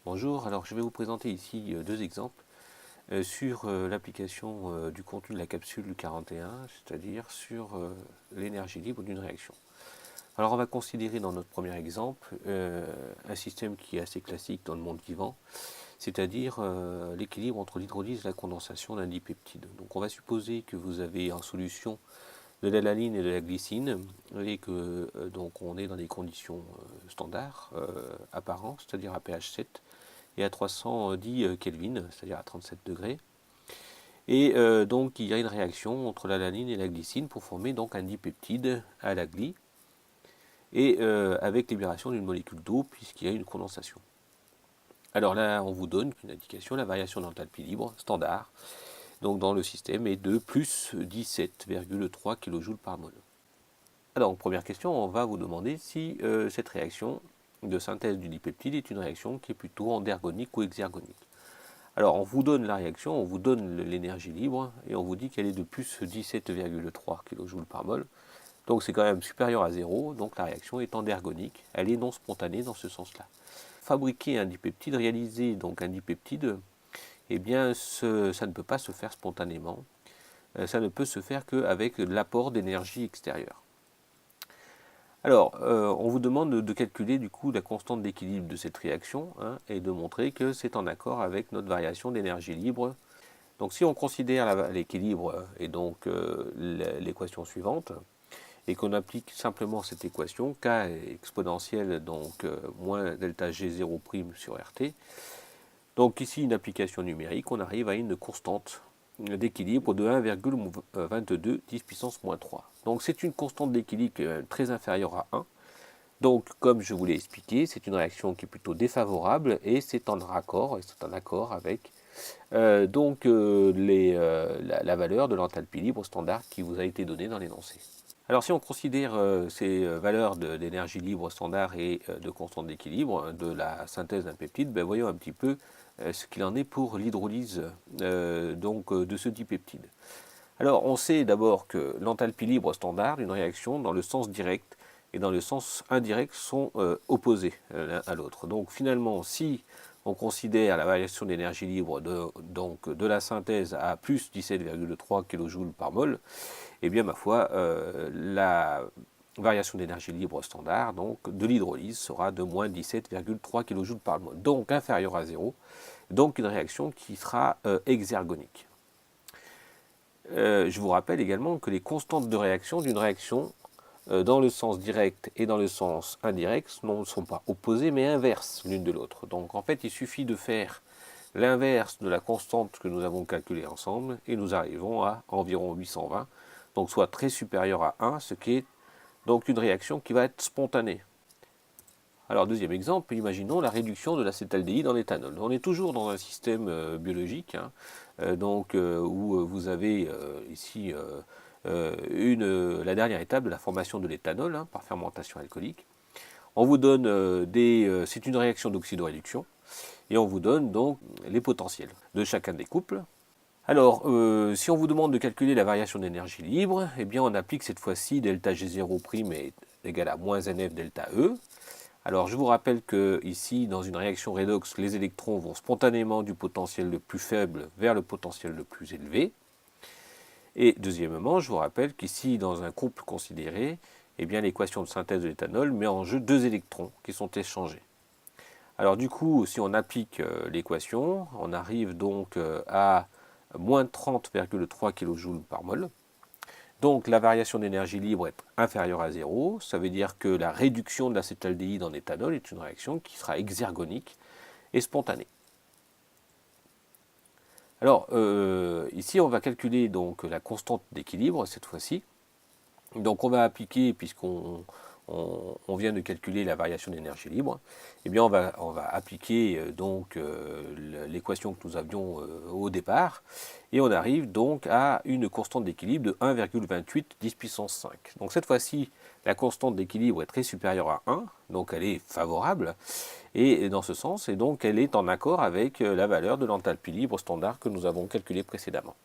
Bonjour, alors je vais vous présenter ici deux exemples sur l'application du contenu de la capsule 41, c'est-à-dire sur l'énergie libre d'une réaction. Alors on va considérer dans notre premier exemple un système qui est assez classique dans le monde vivant, c'est-à-dire l'équilibre entre l'hydrolyse et la condensation d'un dipeptide. Donc on va supposer que vous avez en solution de l'alanine et de la glycine et que donc on est dans des conditions standards apparents, c'est-à-dire à pH 7 et à 310 Kelvin, c'est-à-dire à 37 degrés. Et donc il y a une réaction entre l'alanine et la glycine pour former donc un dipeptide à la gly, et avec libération d'une molécule d'eau puisqu'il y a une condensation. Alors là, on vous donne une indication, la variation d'enthalpie libre standard, donc dans le système est de plus 17,3 kJ par mol. Alors, première question, on va vous demander si cette réaction de synthèse du dipeptide est une réaction qui est plutôt endergonique ou exergonique. Alors, on vous donne la réaction, on vous donne l'énergie libre, et on vous dit qu'elle est de plus 17,3 kJ par mol. Donc, c'est quand même supérieur à 0, donc la réaction est endergonique, elle est non spontanée dans ce sens-là. Fabriquer un dipeptide, réaliser donc un dipeptide, eh bien, ça ne peut pas se faire spontanément. Ça ne peut se faire qu'avec l'apport d'énergie extérieure. Alors, on vous demande de calculer du coup la constante d'équilibre de cette réaction et de montrer que c'est en accord avec notre variation d'énergie libre. Donc si on considère l'équilibre et donc l'équation suivante, et qu'on applique simplement cette équation, K est exponentielle, donc moins delta G0' sur RT, donc ici une application numérique, on arrive à une constante d'équilibre de 1,22 10 puissance moins 3. Donc c'est une constante d'équilibre très inférieure à 1. Donc comme je vous l'ai expliqué, c'est une réaction qui est plutôt défavorable et c'est en accord avec la valeur de l'enthalpie libre standard qui vous a été donnée dans l'énoncé. Alors si on considère ces valeurs d'énergie libre standard et de constante d'équilibre de la synthèse d'un peptide, ben voyons un petit peu ce qu'il en est pour l'hydrolyse de ce dipeptide. Alors on sait d'abord que l'enthalpie libre standard d'une réaction dans le sens direct et dans le sens indirect sont opposés l'un à l'autre. Donc finalement, si on considère la variation d'énergie libre de la synthèse à plus 17,3 kJ par mol, eh bien ma foi, la variation d'énergie libre standard donc, de l'hydrolyse sera de moins 17,3 kJ par mol, donc inférieure à 0, donc une réaction qui sera exergonique. Je vous rappelle également que les constantes de réaction d'une réaction dans le sens direct et dans le sens indirect ne sont pas opposées mais inverses l'une de l'autre. Donc en fait il suffit de faire l'inverse de la constante que nous avons calculée ensemble et nous arrivons à environ 820, donc soit très supérieur à 1, ce qui est donc une réaction qui va être spontanée. Alors deuxième exemple, imaginons la réduction de l'acétaldéhyde en éthanol. On est toujours dans un système biologique, où vous avez ici la dernière étape de la formation de l'éthanol par fermentation alcoolique. On vous donne c'est une réaction d'oxydoréduction et on vous donne donc les potentiels de chacun des couples. Alors, si on vous demande de calculer la variation d'énergie libre, eh bien on applique cette fois-ci delta G0' est égal à moins NF delta E. Alors je vous rappelle que ici, dans une réaction redox, les électrons vont spontanément du potentiel le plus faible vers le potentiel le plus élevé. Et deuxièmement, je vous rappelle qu'ici, dans un couple considéré, eh bien l'équation de synthèse de l'éthanol met en jeu deux électrons qui sont échangés. Alors du coup, si on applique l'équation, on arrive donc à moins 30,3 kJ par mol. Donc la variation d'énergie libre est inférieure à 0, ça veut dire que la réduction de l'acétaldéhyde en éthanol est une réaction qui sera exergonique et spontanée. Alors ici on va calculer donc la constante d'équilibre cette fois-ci. Donc on va appliquer, puisqu'on vient de calculer la variation d'énergie libre, eh bien on va appliquer l'équation que nous avions au départ, et on arrive donc à une constante d'équilibre de 1,28 10 puissance 5. Donc cette fois-ci, la constante d'équilibre est très supérieure à 1, donc elle est favorable, et dans ce sens, et donc elle est en accord avec la valeur de l'enthalpie libre standard que nous avons calculée précédemment.